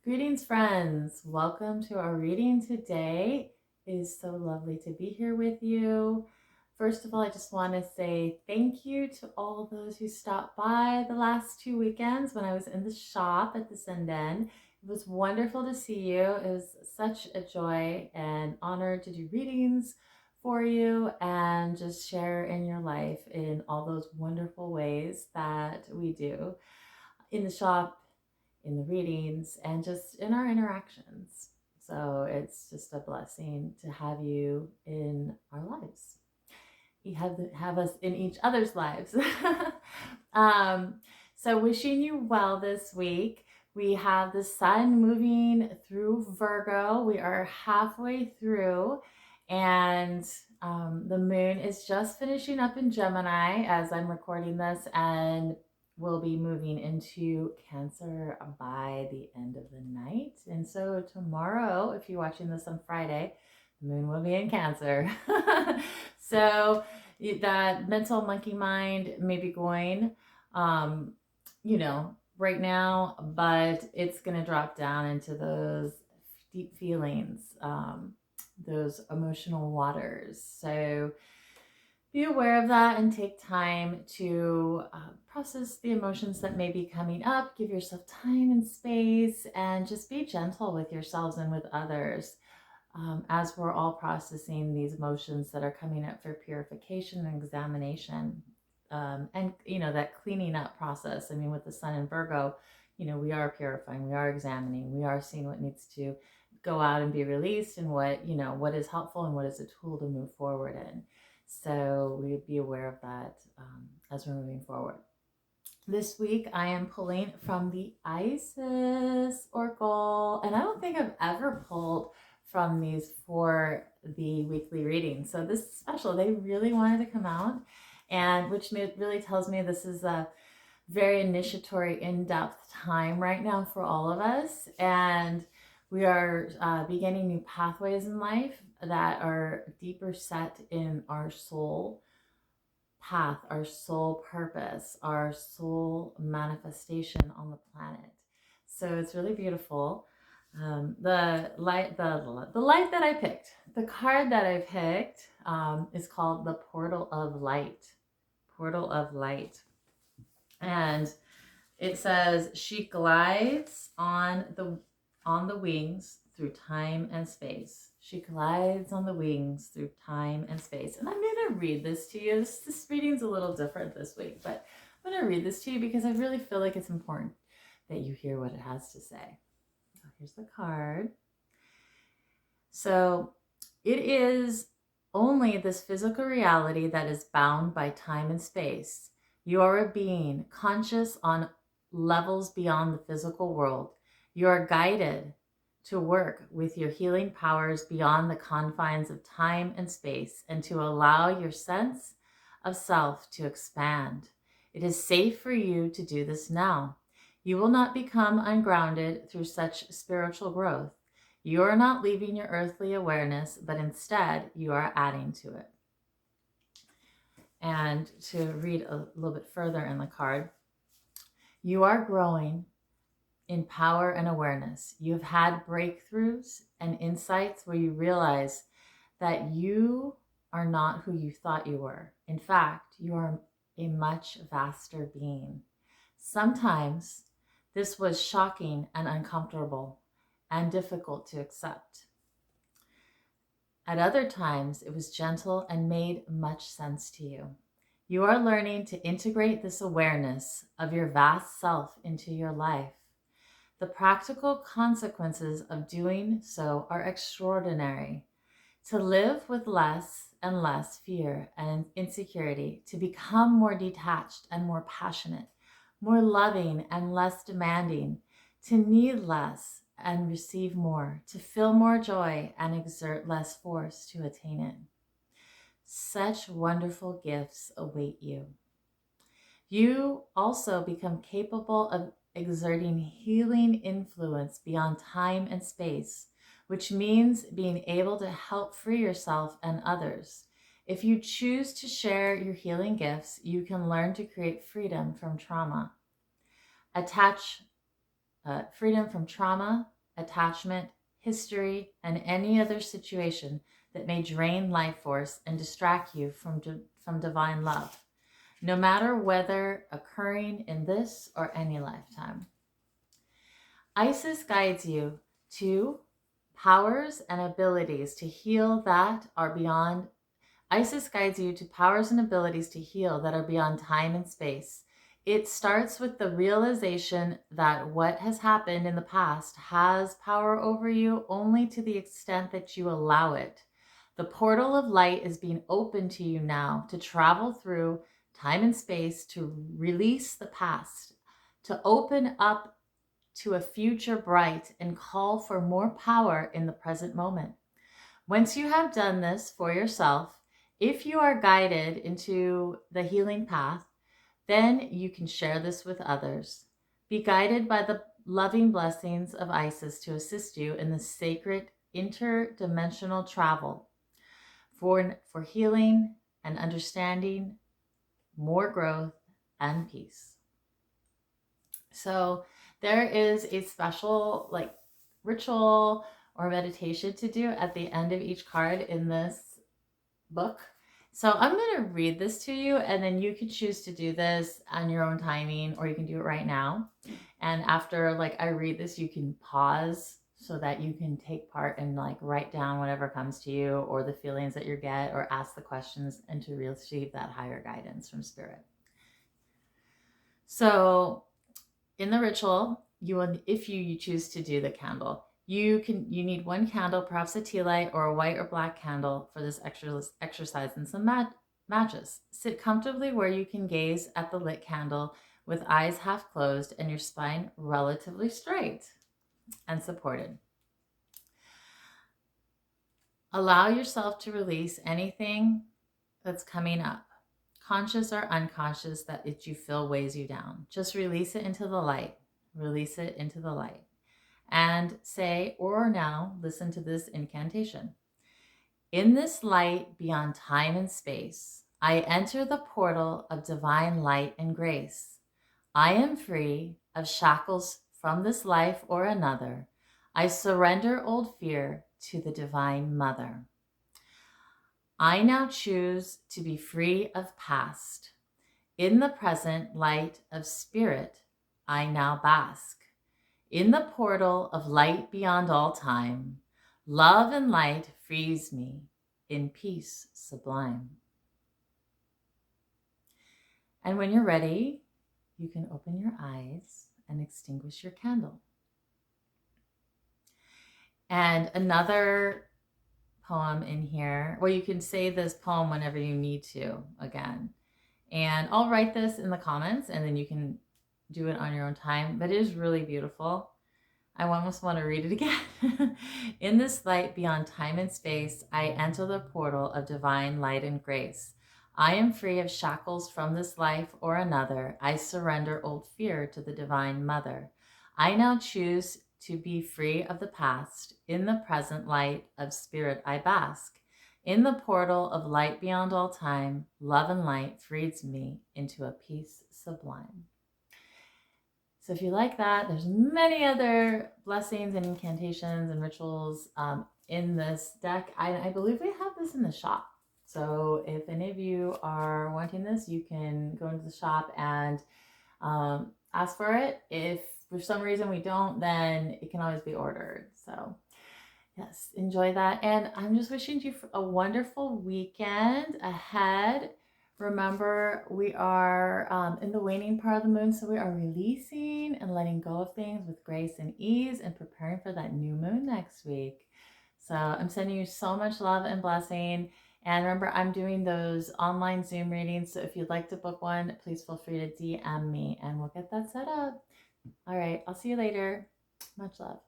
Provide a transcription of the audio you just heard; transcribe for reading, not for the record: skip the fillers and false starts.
Greetings, friends. Welcome to our reading today. It is so lovely to be here with you. First of all, I just want to say thank you to all those who stopped by the last 2 weekends when I was in the shop at the Zen Den. It was wonderful to see you. It was such a joy and honor to do readings for you and just share in your life in all those wonderful ways that we do in the shop, in the readings, and just in our interactions. So it's just a blessing to have you in our lives. You have us in each other's lives. um, so wishing you well this week. We have the sun moving through Virgo. We are halfway through, and the moon is just finishing up in Gemini as I'm recording this, and will be moving into Cancer by the end of the night. And so tomorrow, if you're watching this on Friday, the moon will be in Cancer. So that mental monkey mind may be going, right now, but it's going to drop down into those deep feelings, those emotional waters. So be aware of that and take time to process the emotions that may be coming up. Give yourself time and space, and just be gentle with yourselves and with others as we're all processing these emotions that are coming up for purification and examination. And that cleaning up process. I mean, with the sun in Virgo, we are purifying, we are examining, we are seeing what needs to go out and be released, and what is helpful and what is a tool to move forward in. So we would be aware of that as we're moving forward. This week I am pulling from the Isis Oracle, and I don't think I've ever pulled from these for the weekly reading. So this is special. They really wanted to come out, and which really tells me this is a very initiatory, in-depth time right now for all of us. And we are beginning new pathways in life that are deeper set in our soul path, our soul purpose, our soul manifestation on the planet. So it's really beautiful. The light that I picked, the card that I picked, is called the Portal of Light. Portal of Light. And it says, she glides on the wings through time and space. She glides on the wings through time and space. And I'm going to read this to you. This reading's a little different this week, but I'm going to read this to you because I really feel like it's important that you hear what it has to say. So here's the card. So it is only this physical reality that is bound by time and space. You are a being conscious on levels beyond the physical world. You are guided to work with your healing powers beyond the confines of time and space, and to allow your sense of self to expand. It is safe for you to do this now. You will not become ungrounded through such spiritual growth. You are not leaving your earthly awareness, but instead you are adding to it. And to read a little bit further in the card, you are growing in power and awareness. You've had breakthroughs and insights where you realize that you are not who you thought you were. In fact, you are a much vaster being. Sometimes this was shocking and uncomfortable and difficult to accept. At other times, it was gentle and made much sense to you. You are learning to integrate this awareness of your vast self into your life. The practical consequences of doing so are extraordinary. To live with less and less fear and insecurity, to become more detached and more passionate, more loving and less demanding, to need less and receive more, to feel more joy and exert less force to attain it. Such wonderful gifts await you. You also become capable of exerting healing influence beyond time and space, which means being able to help free yourself and others. If you choose to share your healing gifts, you can learn to create freedom from trauma. Freedom from trauma, attachment, history, and any other situation that may drain life force and distract you from divine love, no matter whether occurring in this or any lifetime. Isis guides you to powers and abilities to heal that are beyond. Isis guides you to powers and abilities to heal that are beyond time and space. It starts with the realization that what has happened in the past has power over you only to the extent that you allow it. The portal of light is being opened to you now to travel through time and space, to release the past, to open up to a future bright and call for more power in the present moment. Once you have done this for yourself, if you are guided into the healing path, then you can share this with others. Be guided by the loving blessings of Isis to assist you in the sacred interdimensional travel for healing and understanding, more growth and peace. So there is a special ritual or meditation to do at the end of each card in this book. So I'm going to read this to you, and then you can choose to do this on your own timing, or you can do it right now. And after I read this, you can pause so that you can take part and write down whatever comes to you, or the feelings that you get, or ask the questions, and to receive that higher guidance from spirit. So in the ritual, if you choose to do the candle, you need one candle, perhaps a tea light or a white or black candle for this exercise, and some matches. Sit comfortably where you can gaze at the lit candle with eyes half closed and your spine relatively straight and supported. Allow yourself to release anything that's coming up, conscious or unconscious, that you feel weighs you down. Just release it into the light. Release it into the light. And say, or now listen to this incantation. In this light beyond time and space, I enter the portal of divine light and grace. I am free of shackles from this life or another. I surrender old fear to the Divine Mother. I now choose to be free of past. In the present light of spirit, I now bask. In the portal of light beyond all time, love and light frees me in peace sublime. And when you're ready, you can open your eyes and extinguish your candle. And another poem in here, well, you can say this poem whenever you need to again. And I'll write this in the comments, and then you can do it on your own time, but it is really beautiful. I almost want to read it again. In this light beyond time and space, I enter the portal of divine light and grace. I am free of shackles from this life or another. I surrender old fear to the Divine Mother. I now choose to be free of the past. In the present light of spirit, I bask. In the portal of light beyond all time, love and light frees me into a peace sublime. So if you like that, there's many other blessings and incantations and rituals in this deck. I believe we have this in the shop. So if any of you are wanting this, you can go into the shop and ask for it. If for some reason we don't, then it can always be ordered. So yes, enjoy that. And I'm just wishing you a wonderful weekend ahead. Remember, we are in the waning part of the moon, so we are releasing and letting go of things with grace and ease and preparing for that new moon next week. So I'm sending you so much love and blessing. And remember, I'm doing those online Zoom readings, so if you'd like to book one, please feel free to DM me and we'll get that set up. All right, I'll see you later. Much love.